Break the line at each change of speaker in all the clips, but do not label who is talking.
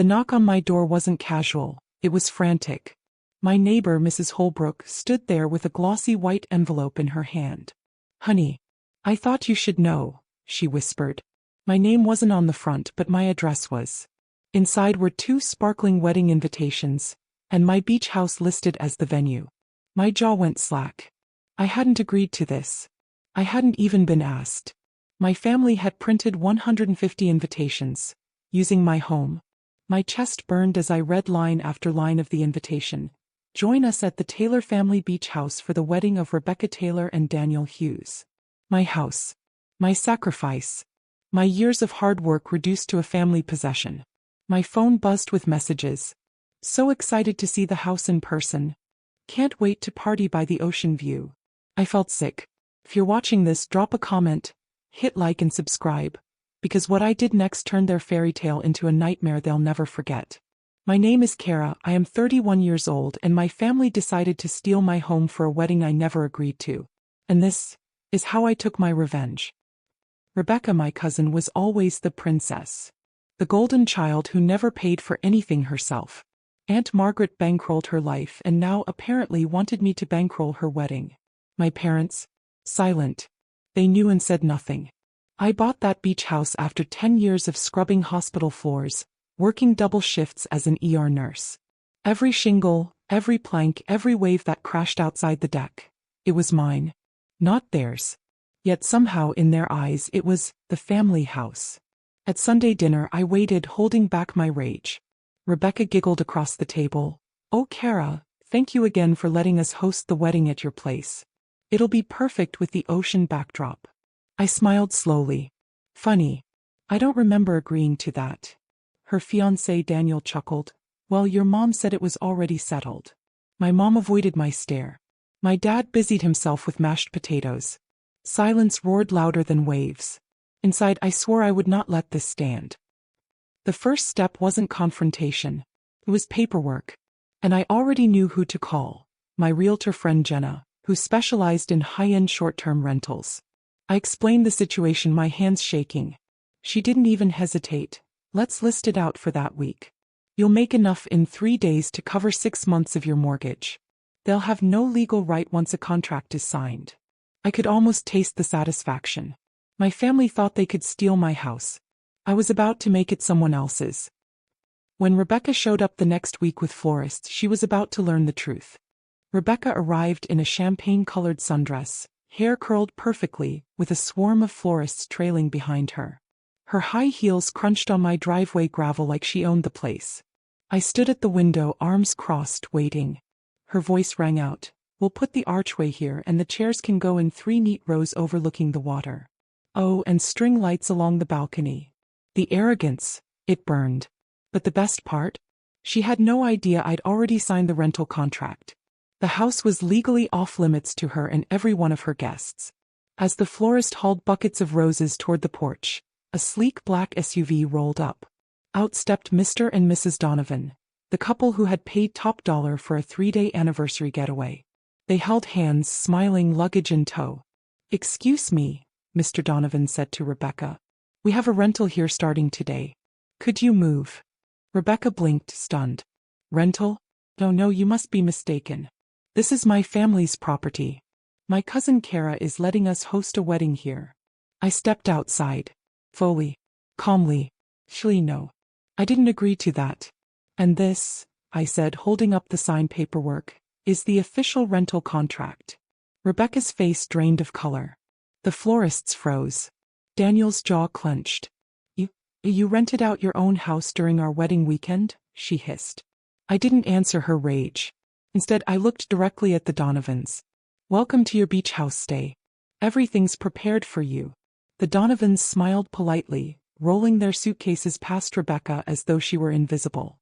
The knock on my door wasn't casual, it was frantic. My neighbor, Mrs. Holbrook, stood there with a glossy white envelope in her hand. "Honey, I thought you should know," she whispered. My name wasn't on the front, but my address was. Inside were 2 sparkling wedding invitations, and my beach house listed as the venue. My jaw went slack. I hadn't agreed to this. I hadn't even been asked. My family had printed 150 invitations, using my home. My chest burned as I read line after line of the invitation. "Join us at the Taylor family beach house for the wedding of Rebecca Taylor and Daniel Hughes." My house. My sacrifice. My years of hard work reduced to a family possession. My phone buzzed with messages. "So excited to see the house in person. Can't wait to party by the ocean view." I felt sick. If you're watching this, drop a comment, hit like and subscribe, because what I did next turned their fairy tale into a nightmare they'll never forget. My name is Kara, I am 31 years old, and my family decided to steal my home for a wedding I never agreed to. And this is how I took my revenge. Rebecca, my cousin, was always the princess. The golden child who never paid for anything herself. Aunt Margaret bankrolled her life and now apparently wanted me to bankroll her wedding. My parents? Silent. They knew and said nothing. I bought that beach house after 10 years of scrubbing hospital floors, working double shifts as an ER nurse. Every shingle, every plank, every wave that crashed outside the deck. It was mine. Not theirs. Yet somehow in their eyes it was the family house. At Sunday dinner I waited, holding back my rage. Rebecca giggled across the table. "Oh, Kara, thank you again for letting us host the wedding at your place. It'll be perfect with the ocean backdrop." I smiled slowly. "Funny. I don't remember agreeing to that." Her fiancé Daniel chuckled. "Well, your mom said it was already settled." My mom avoided my stare. My dad busied himself with mashed potatoes. Silence roared louder than waves. Inside I swore I would not let this stand. The first step wasn't confrontation. It was paperwork. And I already knew who to call. My realtor friend Jenna, who specialized in high-end short-term rentals. I explained the situation, my hands shaking. She didn't even hesitate. "Let's list it out for that week. You'll make enough in 3 days to cover 6 months of your mortgage. They'll have no legal right once a contract is signed." I could almost taste the satisfaction. My family thought they could steal my house. I was about to make it someone else's. When Rebecca showed up the next week with florists, she was about to learn the truth. Rebecca arrived in a champagne-colored sundress, hair curled perfectly, with a swarm of florists trailing behind her. Her high heels crunched on my driveway gravel like she owned the place. I stood at the window, arms crossed, waiting. Her voice rang out. "We'll put the archway here and the chairs can go in 3 neat rows overlooking the water. Oh, and string lights along the balcony." The arrogance, it burned. But the best part? She had no idea I'd already signed the rental contract. The house was legally off limits to her and every one of her guests. As the florist hauled buckets of roses toward the porch, a sleek black SUV rolled up. Out stepped Mr. and Mrs. Donovan, the couple who had paid top dollar for a 3-day anniversary getaway. They held hands, smiling, luggage in tow. "Excuse me," Mr. Donovan said to Rebecca. "We have a rental here starting today. Could you move?" Rebecca blinked, stunned. "Rental? No, you must be mistaken. This is my family's property. My cousin Kara is letting us host a wedding here." I stepped outside. Fully. Calmly. "Actually, no. I didn't agree to that. And this," I said, holding up the signed paperwork, "is the official rental contract." Rebecca's face drained of color. The florists froze. Daniel's jaw clenched. You rented out your own house during our wedding weekend?" she hissed. I didn't answer her rage. Instead, I looked directly at the Donovans. "Welcome to your beach house stay. Everything's prepared for you." The Donovans smiled politely, rolling their suitcases past Rebecca as though she were invisible.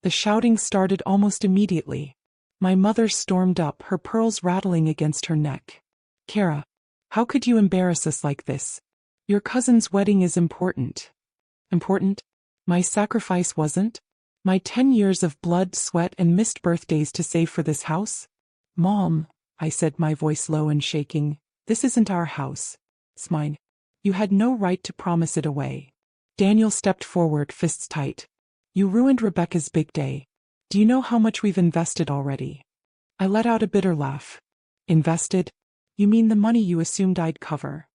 The shouting started almost immediately. My mother stormed up, her pearls rattling against her neck. "Kara, how could you embarrass us like this? Your cousin's wedding is important." Important? My sacrifice wasn't? My 10 years of blood, sweat, and missed birthdays to save for this house? "Mom," I said, my voice low and shaking, "this isn't our house. It's mine. You had no right to promise it away." Daniel stepped forward, fists tight. You ruined Rebecca's big day. Do you know how much we've invested already? I let out a bitter laugh. Invested? You mean the money you assumed I'd cover?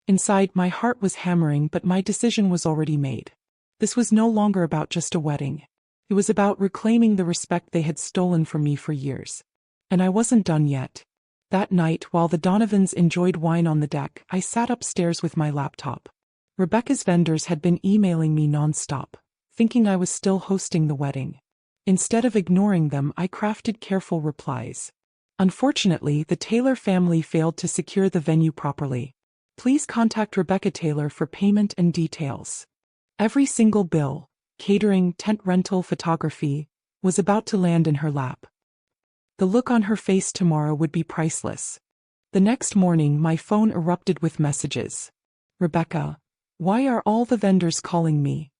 Inside, my heart was hammering, but my decision was already made. This was no longer about just a wedding. It was about reclaiming the respect they had stolen from me for years. And I wasn't done yet. That night, while the Donovans enjoyed wine on the deck, I sat upstairs with my laptop. Rebecca's vendors had been emailing me nonstop, thinking I was still hosting the wedding. Instead of ignoring them, I crafted careful replies. Unfortunately, the Taylor family failed to secure the venue properly. Please contact Rebecca Taylor for payment and details. Every single bill, catering, tent rental, photography, was about to land in her lap. The look on her face tomorrow would be priceless. The next morning, my phone erupted with messages. Rebecca, why are all the vendors calling me?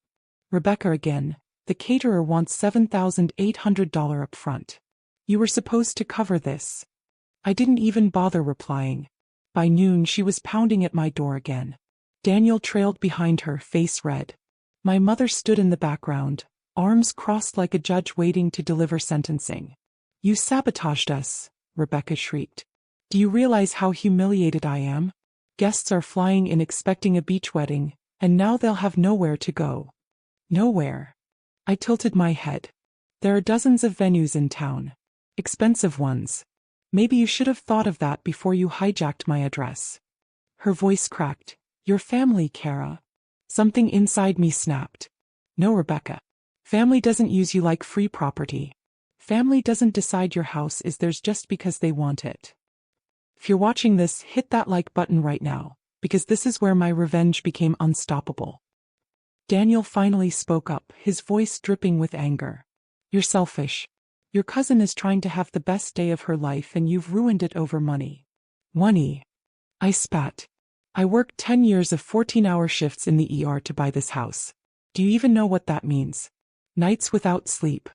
Rebecca again, the caterer wants $7,800 upfront. You were supposed to cover this. I didn't even bother replying. By noon, she was pounding at my door again. Daniel trailed behind her, face red. My mother stood in the background, arms crossed like a judge waiting to deliver sentencing. You sabotaged us, Rebecca shrieked. Do you realize how humiliated I am? Guests are flying in expecting a beach wedding, and now they'll have nowhere to go. Nowhere. I tilted my head. There are dozens of venues in town. Expensive ones. Maybe you should have thought of that before you hijacked my address. Her voice cracked. Your family, Kara. Something inside me snapped. No, Rebecca. Family doesn't use you like free property. Family doesn't decide your house is theirs just because they want it. If you're watching this, hit that like button right now, because this is where my revenge became unstoppable. Daniel finally spoke up, his voice dripping with anger. You're selfish. Your cousin is trying to have the best day of her life and you've ruined it over money. Money. I spat. I worked 10 years of 14-hour shifts in the ER to buy this house. Do you even know what that means? Nights without sleep.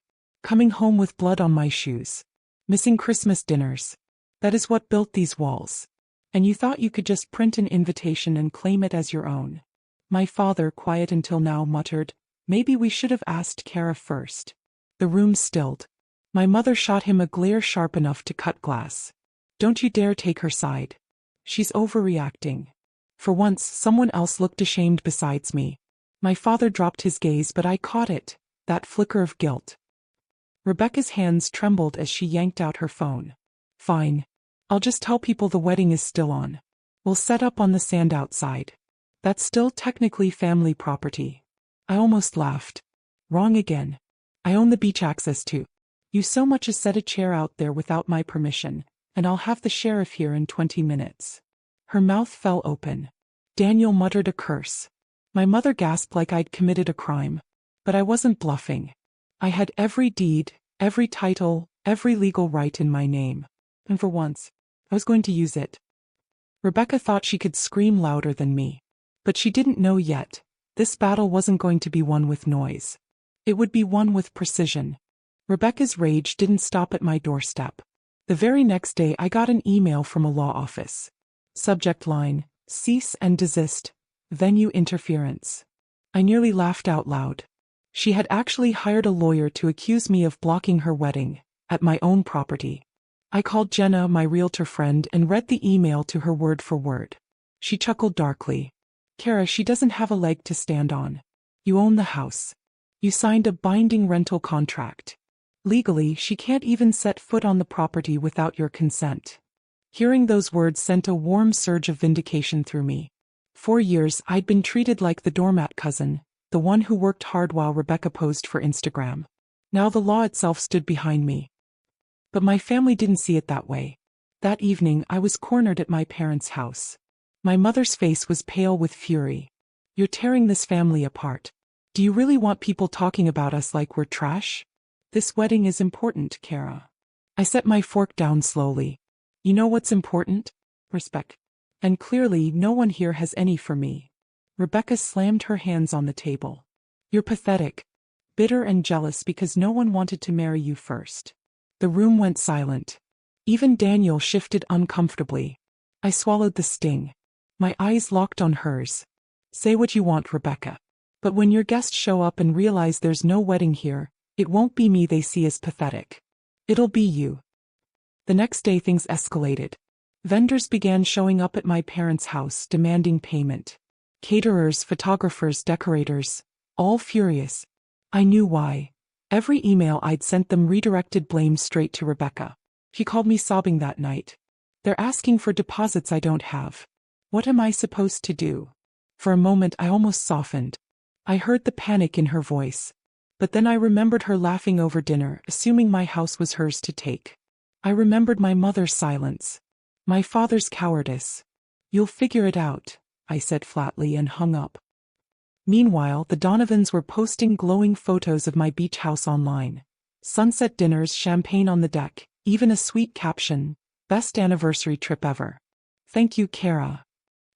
Coming home with blood on my shoes. Missing Christmas dinners. That is what built these walls. And you thought you could just print an invitation and claim it as your own. My father, quiet until now, muttered, maybe we should have asked Kara first. The room stilled. My mother shot him a glare sharp enough to cut glass. Don't you dare take her side. She's overreacting. For once, someone else looked ashamed besides me. My father dropped his gaze, but I caught it, that flicker of guilt. Rebecca's hands trembled as she yanked out her phone. Fine. I'll just tell people the wedding is still on. We'll set up on the sand outside. That's still technically family property. I almost laughed. Wrong again. I own the beach access too. You so much as set a chair out there without my permission, and I'll have the sheriff here in 20 minutes. Her mouth fell open. Daniel muttered a curse. My mother gasped like I'd committed a crime. But I wasn't bluffing. I had every deed, every title, every legal right in my name. And for once, I was going to use it. Rebecca thought she could scream louder than me. But she didn't know yet. This battle wasn't going to be won with noise. It would be won with precision. Rebecca's rage didn't stop at my doorstep. The very next day I got an email from a law office. Subject line, cease and desist, venue interference. I nearly laughed out loud. She had actually hired a lawyer to accuse me of blocking her wedding, at my own property. I called Jenna, my realtor friend, and read the email to her word for word. She chuckled darkly. Kara, she doesn't have a leg to stand on. You own the house. You signed a binding rental contract. Legally, she can't even set foot on the property without your consent. Hearing those words sent a warm surge of vindication through me. For years, I'd been treated like the doormat cousin, the one who worked hard while Rebecca posed for Instagram. Now the law itself stood behind me. But my family didn't see it that way. That evening, I was cornered at my parents' house. My mother's face was pale with fury. You're tearing this family apart. Do you really want people talking about us like we're trash? This wedding is important, Kara. I set my fork down slowly. You know what's important? Respect. And clearly, no one here has any for me. Rebecca slammed her hands on the table. You're pathetic. Bitter and jealous because no one wanted to marry you first. The room went silent. Even Daniel shifted uncomfortably. I swallowed the sting. My eyes locked on hers. Say what you want, Rebecca. But when your guests show up and realize there's no wedding here, it won't be me they see as pathetic. It'll be you. The next day things escalated. Vendors began showing up at my parents' house demanding payment. Caterers, photographers, decorators, all furious. I knew why. Every email I'd sent them redirected blame straight to Rebecca. She called me sobbing that night. They're asking for deposits I don't have. What am I supposed to do? For a moment I almost softened. I heard the panic in her voice. But then I remembered her laughing over dinner, assuming my house was hers to take. I remembered my mother's silence. My father's cowardice. You'll figure it out, I said flatly and hung up. Meanwhile, the Donovans were posting glowing photos of my beach house online. Sunset dinners, champagne on the deck, even a sweet caption, "Best anniversary trip ever." Thank you, Kara.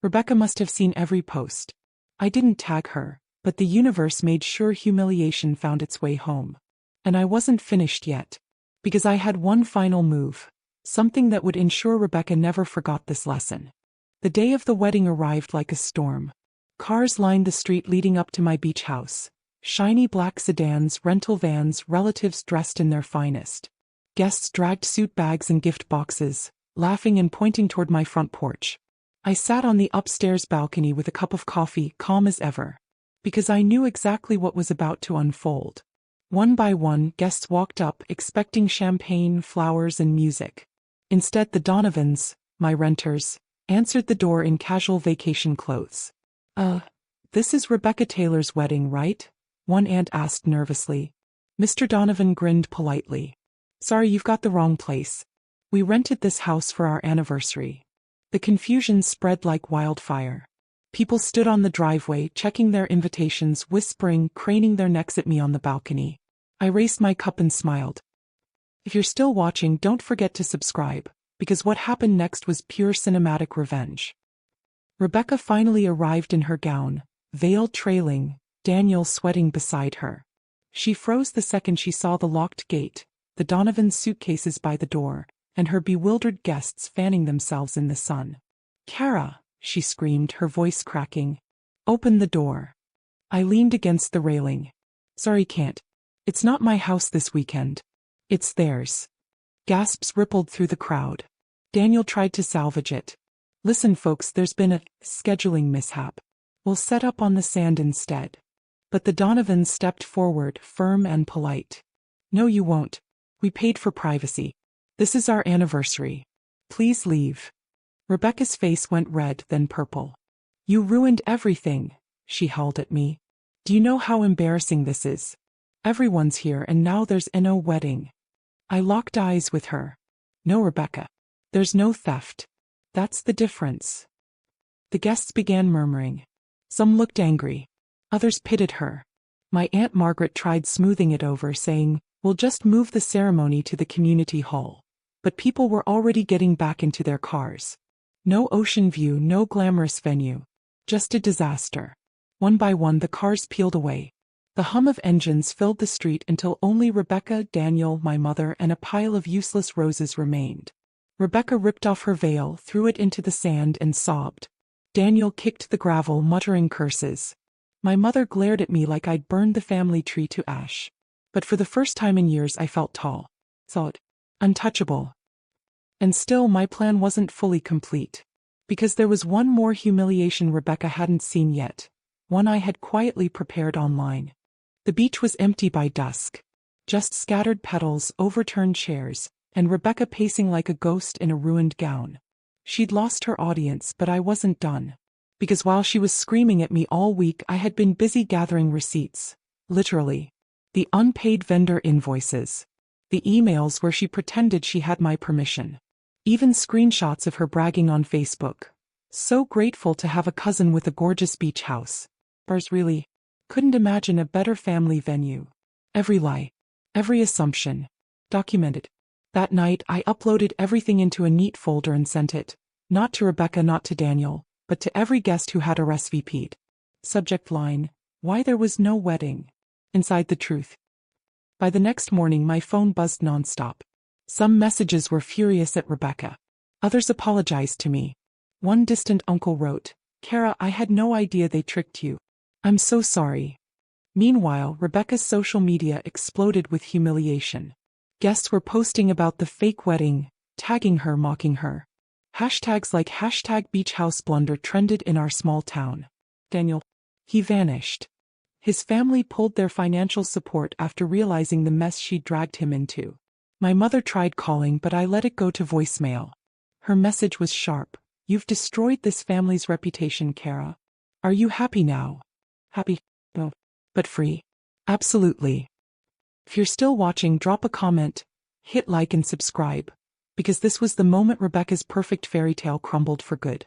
Rebecca must have seen every post. I didn't tag her, but the universe made sure humiliation found its way home. And I wasn't finished yet. Because I had one final move. Something that would ensure Rebecca never forgot this lesson. The day of the wedding arrived like a storm. Cars lined the street leading up to my beach house. Shiny black sedans, rental vans, relatives dressed in their finest. Guests dragged suit bags and gift boxes, laughing and pointing toward my front porch. I sat on the upstairs balcony with a cup of coffee, calm as ever. Because I knew exactly what was about to unfold. One by one, guests walked up, expecting champagne, flowers, and music. Instead, the Donovans, my renters, answered the door in casual vacation clothes. This is Rebecca Taylor's wedding, right? One aunt asked nervously. Mr. Donovan grinned politely. Sorry, you've got the wrong place. We rented this house for our anniversary. The confusion spread like wildfire. People stood on the driveway, checking their invitations, whispering, craning their necks at me on the balcony. I raised my cup and smiled. If you're still watching, don't forget to subscribe, because what happened next was pure cinematic revenge. Rebecca finally arrived in her gown, veil trailing, Daniel sweating beside her. She froze the second she saw the locked gate, the Donovan suitcases by the door, and her bewildered guests fanning themselves in the sun. Kara, she screamed, her voice cracking. Open the door. I leaned against the railing. Sorry, can't. It's not my house this weekend. It's theirs. Gasps rippled through the crowd. Daniel tried to salvage it. Listen, folks, there's been a scheduling mishap. We'll set up on the sand instead. But the Donovans stepped forward, firm and polite. No, you won't. We paid for privacy. This is our anniversary. Please leave. Rebecca's face went red, then purple. You ruined everything, she howled at me. Do you know how embarrassing this is? Everyone's here and now there's no wedding. I locked eyes with her. No, Rebecca. There's no theft. That's the difference. The guests began murmuring. Some looked angry. Others pitied her. My Aunt Margaret tried smoothing it over, saying, "We'll just move the ceremony to the community hall." But people were already getting back into their cars. No ocean view, no glamorous venue. Just a disaster. One by one the cars peeled away. The hum of engines filled the street until only Rebecca, Daniel, my mother, and a pile of useless roses remained. Rebecca ripped off her veil, threw it into the sand, and sobbed. Daniel kicked the gravel, muttering curses. My mother glared at me like I'd burned the family tree to ash. But for the first time in years I felt tall. Thought. Untouchable. And still my plan wasn't fully complete. Because there was one more humiliation Rebecca hadn't seen yet. One I had quietly prepared online. The beach was empty by dusk. Just scattered petals, overturned chairs, and Rebecca pacing like a ghost in a ruined gown. She'd lost her audience, but I wasn't done. Because while she was screaming at me all week, I had been busy gathering receipts. Literally. The unpaid vendor invoices. The emails where she pretended she had my permission. Even screenshots of her bragging on Facebook. So grateful to have a cousin with a gorgeous beach house. Bars really. Couldn't imagine a better family venue. Every lie. Every assumption. Documented. That night I uploaded everything into a neat folder and sent it. Not to Rebecca, not to Daniel, but to every guest who had RSVP'd. Subject line, why there was no wedding. Inside the truth. By the next morning my phone buzzed nonstop. Some messages were furious at Rebecca. Others apologized to me. One distant uncle wrote, "Kara, I had no idea they tricked you. I'm so sorry. Meanwhile, Rebecca's social media exploded with humiliation. Guests were posting about the fake wedding, tagging her, mocking her. Hashtags like #BeachHouseBlunder trended in our small town. Daniel. He vanished. His family pulled their financial support after realizing the mess she'd dragged him into. My mother tried calling, but I let it go to voicemail. Her message was sharp. You've destroyed this family's reputation, Kara. Are you happy now? Happy? No. But free? Absolutely. If you're still watching, drop a comment, hit like and subscribe, because this was the moment Rebecca's perfect fairy tale crumbled for good.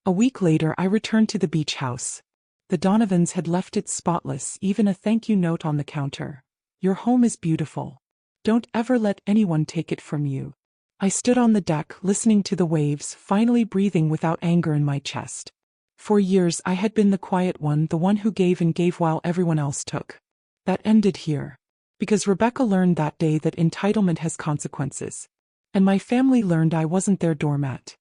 A week later, I returned to the beach house. The Donovans had left it spotless, even a thank you note on the counter. Your home is beautiful. Don't ever let anyone take it from you. I stood on the deck, listening to the waves, finally breathing without anger in my chest. For years I had been the quiet one, the one who gave and gave while everyone else took. That ended here. Because Rebecca learned that day that entitlement has consequences. And my family learned I wasn't their doormat.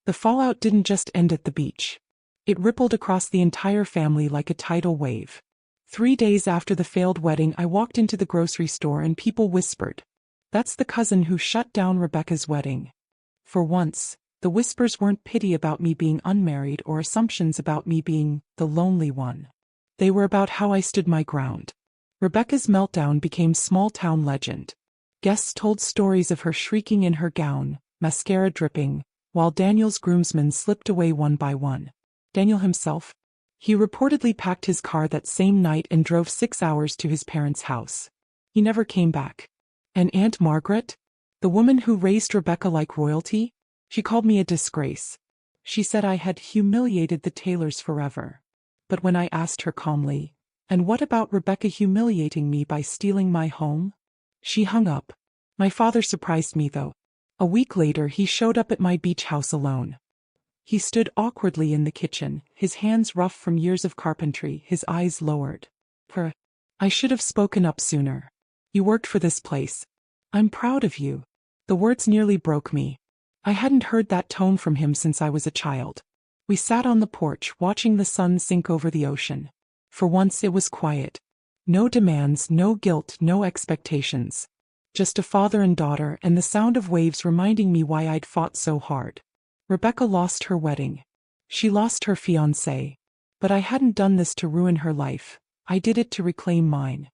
The fallout didn't just end at the beach. It rippled across the entire family like a tidal wave. 3 days after the failed wedding, I walked into the grocery store and people whispered, "That's the cousin who shut down Rebecca's wedding." For once, the whispers weren't pity about me being unmarried or assumptions about me being the lonely one. They were about how I stood my ground. Rebecca's meltdown became small-town legend. Guests told stories of her shrieking in her gown, mascara dripping, while Daniel's groomsmen slipped away one by one. Daniel himself? He reportedly packed his car that same night and drove 6 hours to his parents' house. He never came back. And Aunt Margaret? The woman who raised Rebecca like royalty? She called me a disgrace. She said I had humiliated the Taylors forever. But when I asked her calmly, "And what about Rebecca humiliating me by stealing my home?" she hung up. My father surprised me though. A week later he showed up at my beach house alone. He stood awkwardly in the kitchen, his hands rough from years of carpentry, his eyes lowered. I should have spoken up sooner. You worked for this place. I'm proud of you. The words nearly broke me. I hadn't heard that tone from him since I was a child. We sat on the porch, watching the sun sink over the ocean. For once it was quiet. No demands, no guilt, no expectations. Just a father and daughter and the sound of waves reminding me why I'd fought so hard. Rebecca lost her wedding. She lost her fiancé. But I hadn't done this to ruin her life. I did it to reclaim mine.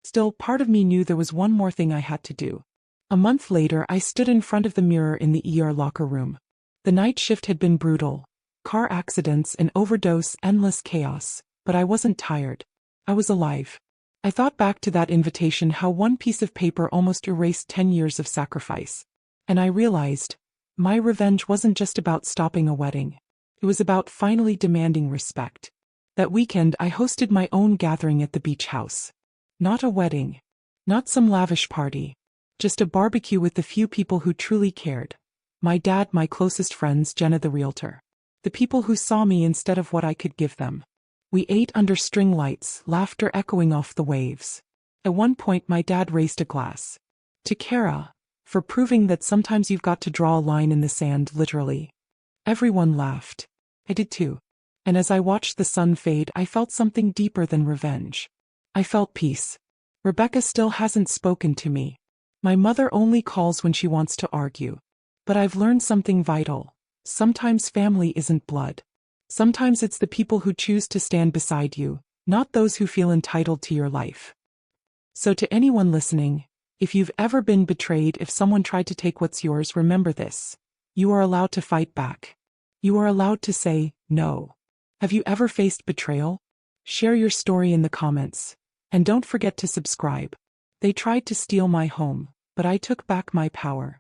Still, part of me knew there was one more thing I had to do. A month later, I stood in front of the mirror in the ER locker room. The night shift had been brutal. Car accidents, an overdose, endless chaos. But I wasn't tired. I was alive. I thought back to that invitation, how one piece of paper almost erased 10 years of sacrifice. And I realized, my revenge wasn't just about stopping a wedding. It was about finally demanding respect. That weekend I hosted my own gathering at the beach house. Not a wedding. Not some lavish party. Just a barbecue with the few people who truly cared. My dad, my closest friends, Jenna the realtor. The people who saw me instead of what I could give them. We ate under string lights, laughter echoing off the waves. At one point my dad raised a glass. To Kara, for proving that sometimes you've got to draw a line in the sand, literally. Everyone laughed. I did too. And as I watched the sun fade, I felt something deeper than revenge. I felt peace. Rebecca still hasn't spoken to me. My mother only calls when she wants to argue. But I've learned something vital. Sometimes family isn't blood. Sometimes it's the people who choose to stand beside you, not those who feel entitled to your life. So to anyone listening, if you've ever been betrayed, if someone tried to take what's yours, remember this. You are allowed to fight back. You are allowed to say no. Have you ever faced betrayal? Share your story in the comments. And don't forget to subscribe. They tried to steal my home, but I took back my power.